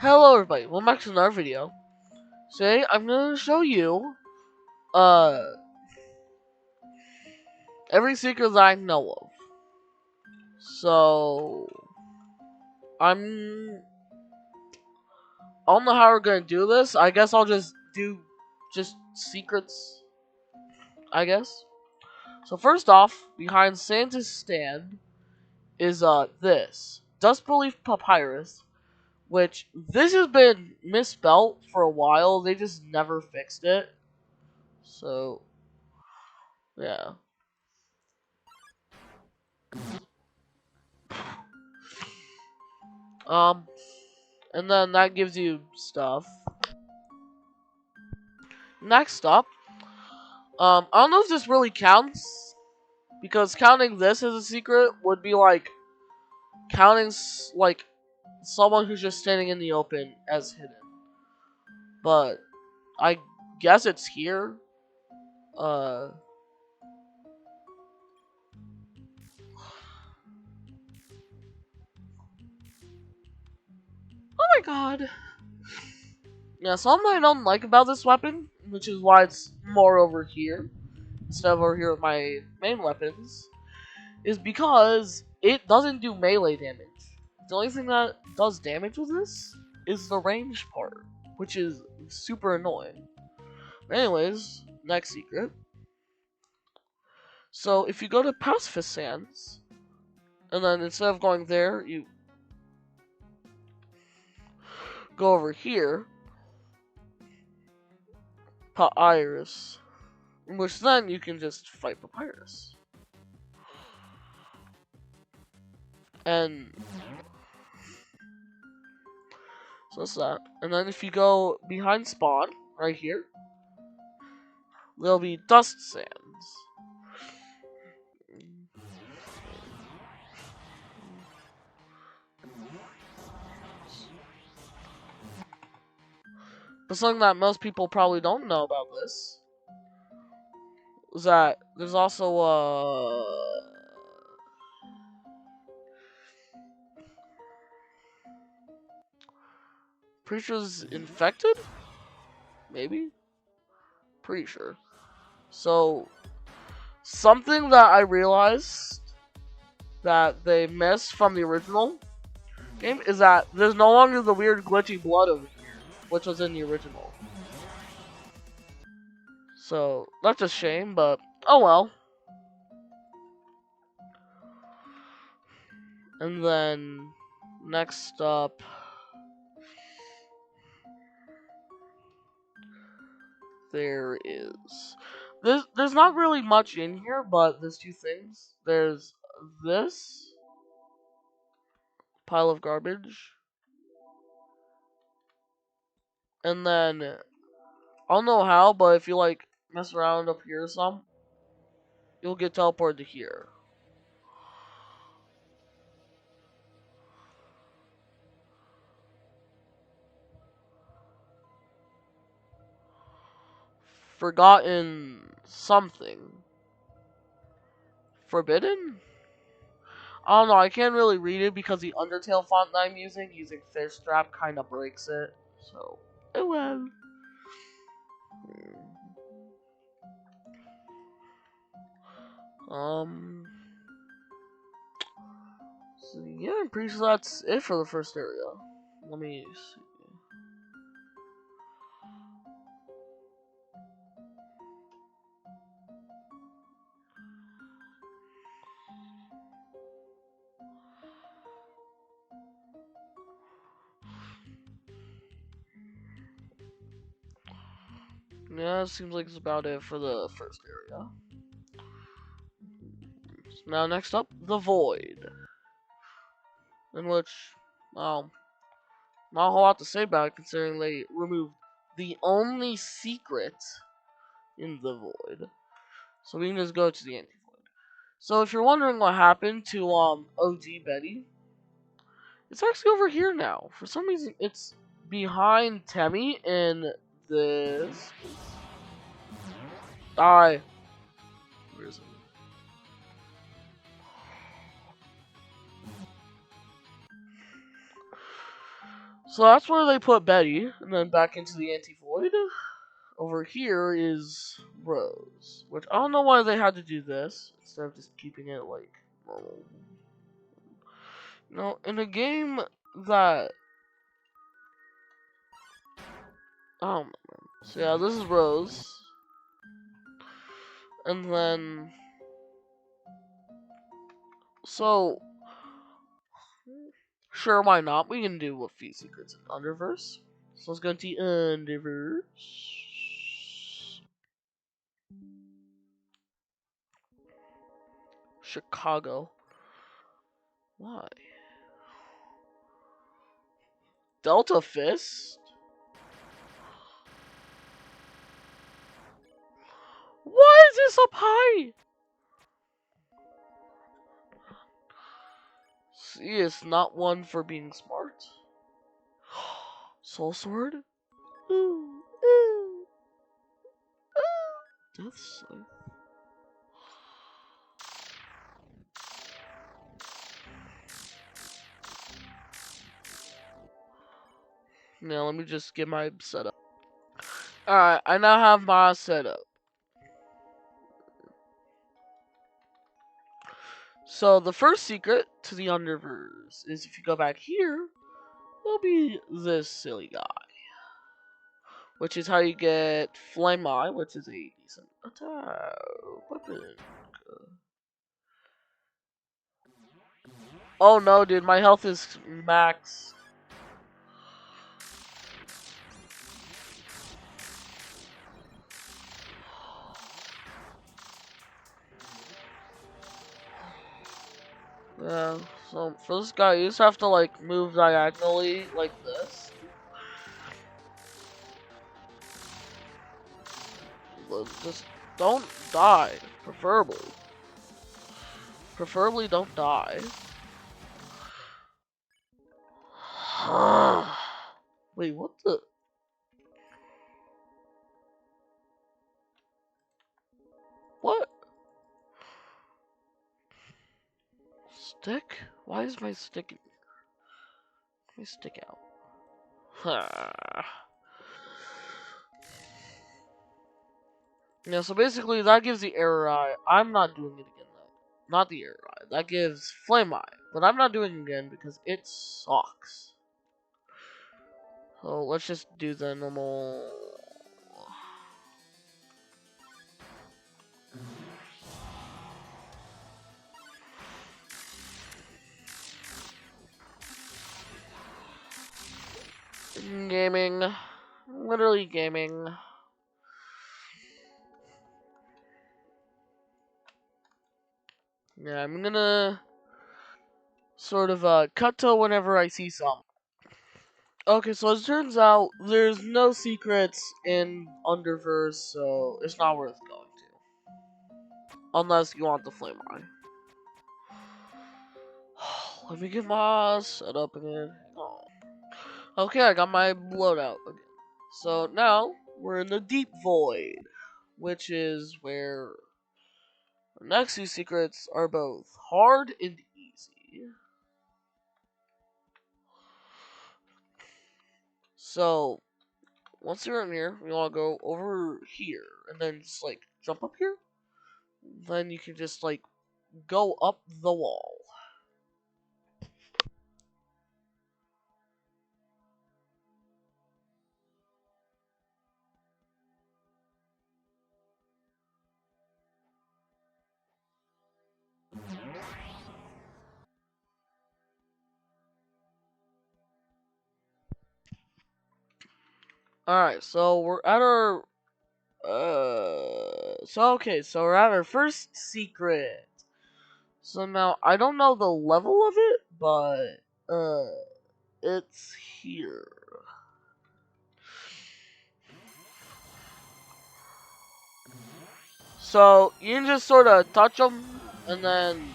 Hello everybody, welcome back to another video. Today I'm going to show you every secret that I know of. So I don't know how we're going to do this. I guess I'll just do secrets, I guess. So first off, behind Santa's stand is this Dust Relief Papyrus, which this has been misspelt for a while. They just never fixed it. So yeah. And then that gives you stuff. Next up, I don't know if this really counts, because counting this as a secret would be like counting like someone who's just standing in the open as hidden. But I guess it's here. Oh my god. Yeah, something I don't like about this weapon, which is why it's more over here instead of over here with my main weapons, is because it doesn't do melee damage. The only thing that does damage with this is the range part, which is super annoying. Anyways, next secret. So if you go to Pacifist Sands, and then instead of going there, you go over here, Papyrus, in which then you can just fight Papyrus. And so that's that. And then if you go behind spawn, right here, there'll be Dust Sands. But something that most people probably don't know about this is that there's also pretty sure it's infected? Maybe? Pretty sure. So something that I realized that they missed from the original game is that there's no longer the weird glitchy blood over here, which was in the original. So that's a shame, but oh well. And then next up, there is there's not really much in here, but there's two things. There's this pile of garbage, and then I don't know how, but if you like mess around up here some, you'll get teleported to here. Forgotten something. Forbidden? I don't know, I can't really read it because the Undertale font that I'm using Fish Strap, kind of breaks it. So, oh well. So yeah, I'm pretty sure that's it for the first area. Let me see. Yeah, it seems like it's about it for the first area. So now next up, the Void. In which, well, not a whole lot to say about it considering they removed the only secret in the Void. So we can just go to the anti-Void. So if you're wondering what happened to OG Betty, it's actually over here now. For some reason, it's behind Temmie in this. Die. Where is it? So that's where they put Betty, and then back into the anti-void. Over here is Rose, which I don't know why they had to do this instead of just keeping it like normal. No, in a game that so yeah, this is Rose, and then so sure, why not? We can do a few secrets in Underverse. So let's go to Underverse. Chicago. Why? Delta Fist? Why is this up high? See, it's not one for being smart. Soul Sword? Ooh, ooh, ooh. Death Scythe. Now let me just get my setup. Alright, I now have my setup. So the first secret to the Underverse is if you go back here, there'll be this silly guy. Which is how you get Flame Eye, which is a decent attack weapon. Oh no, dude, my health is max. Yeah, so for this guy, you just have to like move diagonally like this. Just don't die, preferably. Preferably don't die. Wait, what the? What? Stick? Why is my stick in here? Let me stick out. Yeah, so basically that gives the error eye. I'm not doing it again though. Not the error eye. That gives flame eye. But I'm not doing it again because it sucks. So let's just do the normal. Gaming. Literally gaming. Yeah, I'm gonna sort of cut to whenever I see some. Okay, so as it turns out, there's no secrets in Underverse, so it's not worth going to. Unless you want the flame eye. Let me get my setup again. Oh. Okay, I got my loadout again. So now we're in the deep void, which is where the next two secrets are both hard and easy. So once you're in here, we want to go over here and then just like jump up here. Then you can just like go up the wall. Alright, so we're at our so we're at our first secret. So now I don't know the level of it, but it's here. So you can just sort of touch them, and then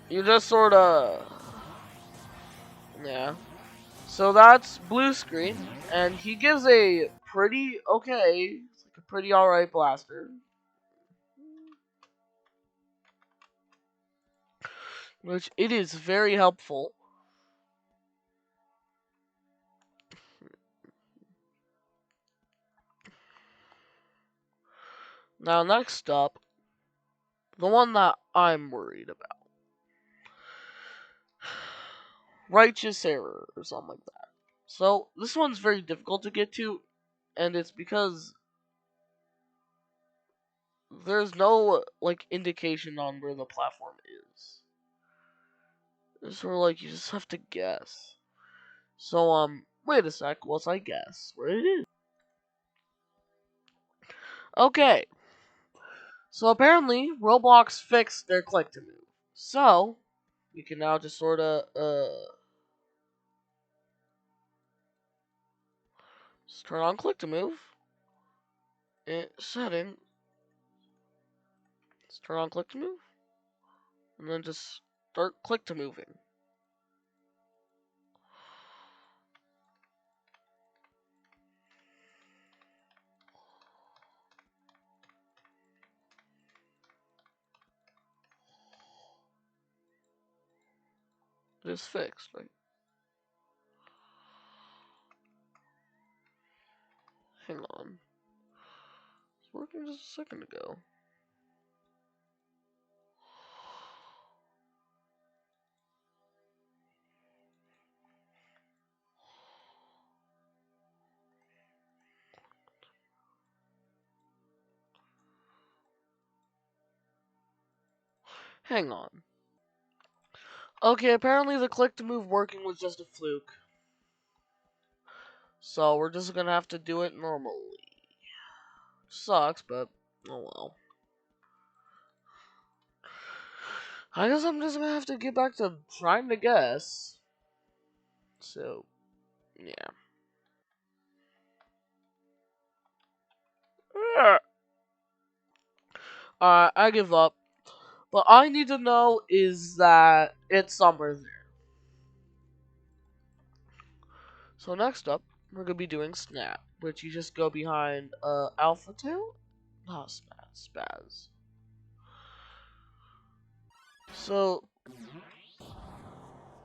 you just sort of yeah. So that's blue screen, and he gives a pretty okay, it's like a pretty alright blaster. which it is very helpful. Now, next up, the one that I'm worried about. Righteous Error, or something like that. So, this one's very difficult to get to, and it's because there's no, like, indication on where the platform is. It's sort of like, you just have to guess. So, wait a sec, once I guess where it is. Okay. So, apparently, Roblox fixed their click to move. So, we can now just sort of, just turn on click to move. Setting. Let's turn on click to move. And then just start click to moving. It is fixed, right? Hang on. It's working just a second ago. Hang on. Okay, apparently the click to move working was just a fluke. So we're just gonna have to do it normally. Sucks, but oh well. I guess I'm just gonna have to get back to trying to guess. So, yeah. I give up. But all I need to know is that it's somewhere there. So next up, we're gonna be doing Snap, which you just go behind Alpha Tail? Not Spaz. So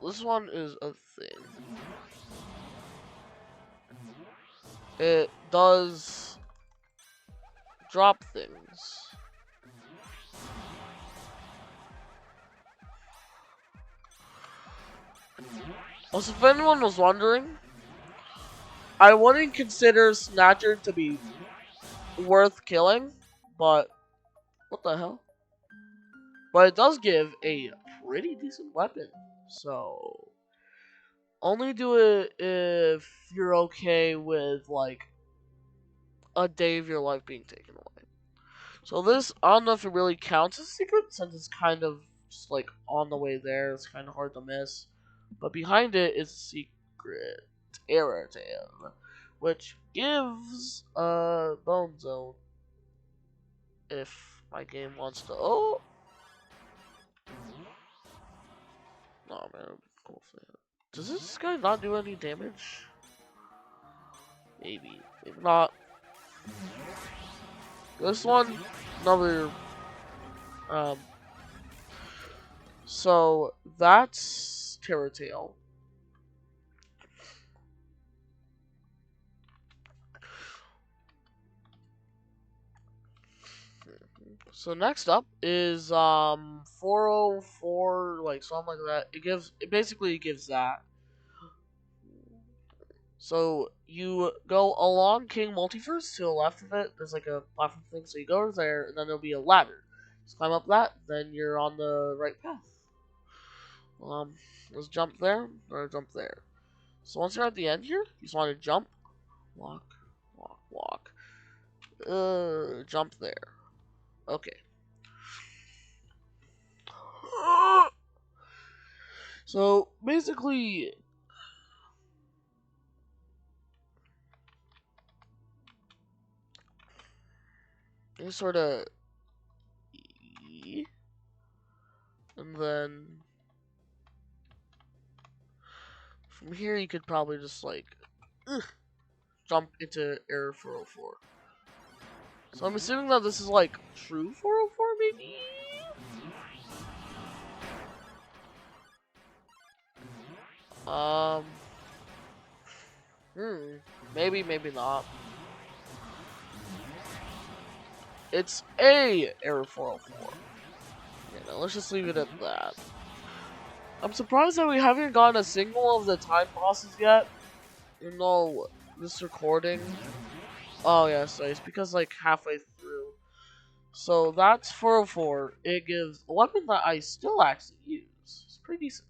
this one is a thing. It does drop things. Also, if anyone was wondering, I wouldn't consider Snatcher to be worth killing, but what the hell? But it does give a pretty decent weapon, so only do it if you're okay with like a day of your life being taken away. So this, I don't know if it really counts as a secret since it's kind of just like on the way there. It's kind of hard to miss, but behind it is a secret error tab, which gives a bone zone if my game wants to. Oh, no man, cool thing. Does this guy not do any damage? Maybe, maybe not. This one, another. Um, so that's Terror Tail. So next up is 404, like something like that. It basically gives that. So you go along King Multiverse to the left of it. There's like a platform thing, so you go over there, and then there'll be a ladder. Just climb up that, then you're on the right path. Let's jump there or jump there. So once you're at the end here, you just want to jump, walk, walk, walk. Jump there. Okay. So basically, you sort of, and then from here you could probably just like jump into Error 404. So I'm assuming that this is like true 404 maybe? Um, maybe, maybe not. It's a error 404. Yeah, no, let's just leave it at that. I'm surprised that we haven't gotten a single of the time bosses yet. You know, this recording. Oh yeah, so it's because like halfway through. So that's 404. It gives a weapon that I still actually use. It's pretty decent.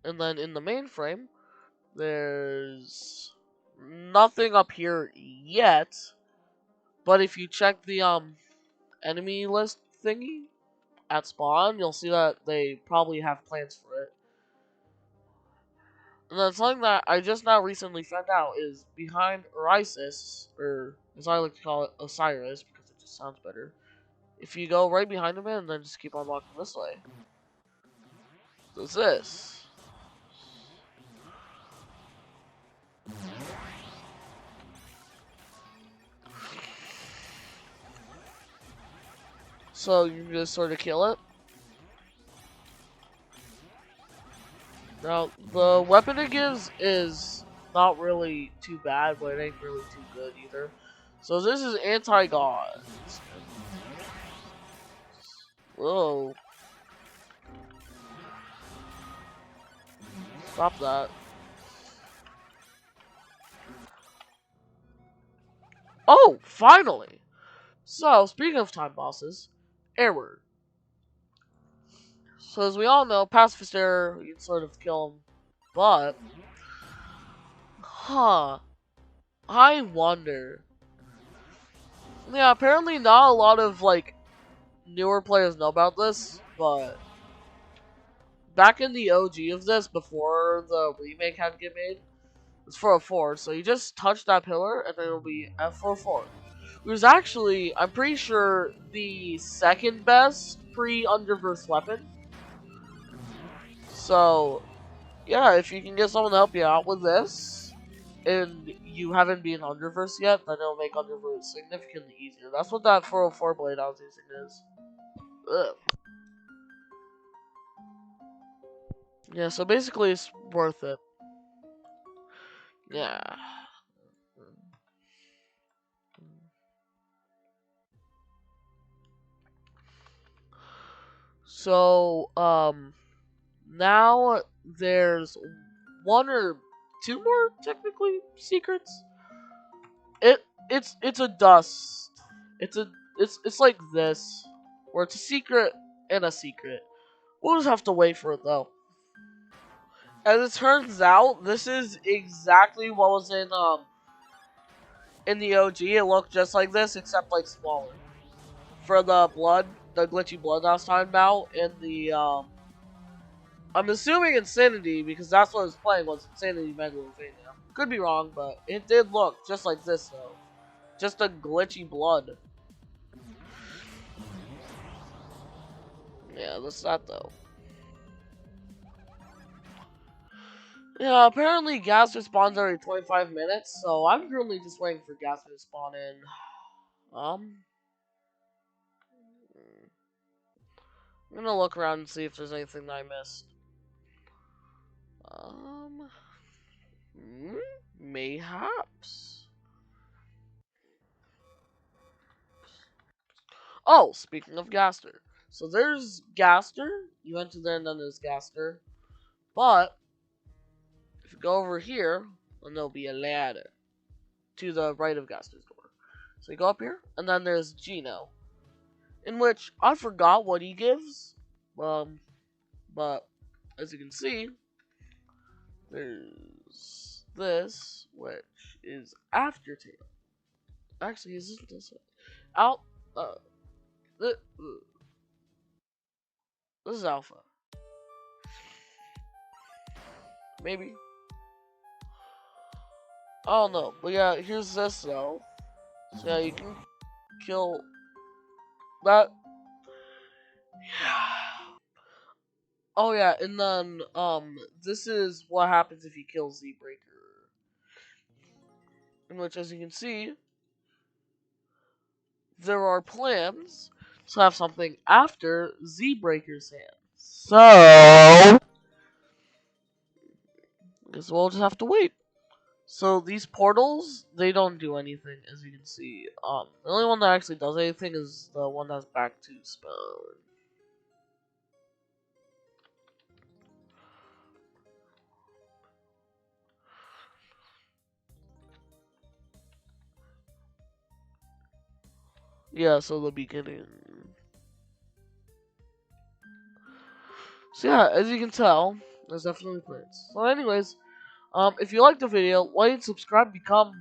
And then in the mainframe, there's nothing up here yet. But if you check the enemy list thingy at spawn, you'll see that they probably have plans for it. And then something that I just now recently found out is behind Orisis, or as I like to call it, Osiris, because it just sounds better. If you go right behind him and then just keep on walking this way, there's this. So you just sort of kill it. Now, the weapon it gives is not really too bad, but it ain't really too good either. So this is anti-god. Whoa. Stop that. Oh, finally! So, speaking of time bosses, error. So as we all know, pacifist error, you can sort of kill him. But, I wonder. Yeah, apparently not a lot of, like, newer players know about this, but back in the OG of this, before the remake had to get made, it's 404, so you just touch that pillar, and then it'll be F44. It was actually, I'm pretty sure, the second best pre-Underverse weapon. So, yeah, if you can get someone to help you out with this, and you haven't been Underverse yet, then it'll make Underverse significantly easier. That's what that 404 blade I was using is. Ugh. Yeah, so basically it's worth it. Yeah. So, now there's one or two more technically secrets. It's a dust. It's like this, where it's a secret and a secret. We'll just have to wait for it though. As it turns out, this is exactly what was in the OG. It looked just like this, except like smaller. For the blood, the glitchy blood I was talking about, in the I'm assuming Insanity, because that's what I was playing, was Insanity Megalovania. Could be wrong, but it did look just like this, though. Just a glitchy blood. Yeah, that's that, though. Yeah, apparently gas respawns every 25 minutes, so I'm currently just waiting for gas to spawn in. I'm gonna look around and see if there's anything that I missed. Um, mayhaps. Oh, speaking of Gaster. So there's Gaster. You enter there and then there's Gaster. But, if you go over here, then there'll be a ladder to the right of Gaster's door. So you go up here, and then there's Gino. In which, I forgot what he gives. But, as you can see, there's this, which is Aftertail. Actually, isn't this it? Out, this is Alpha. Maybe. I don't know. But yeah, here's this though. So yeah, you can kill that. Oh yeah, and then this is what happens if you kill Z-Breaker. In which, as you can see, there are plans So I have something after Z-Breaker's hand. So I guess we'll just have to wait. So these portals, they don't do anything, as you can see. The only one that actually does anything is the one that's back to spawn. Yeah, so the beginning. So yeah, as you can tell, there's definitely plants. So anyways, if you liked the video, like and subscribe, become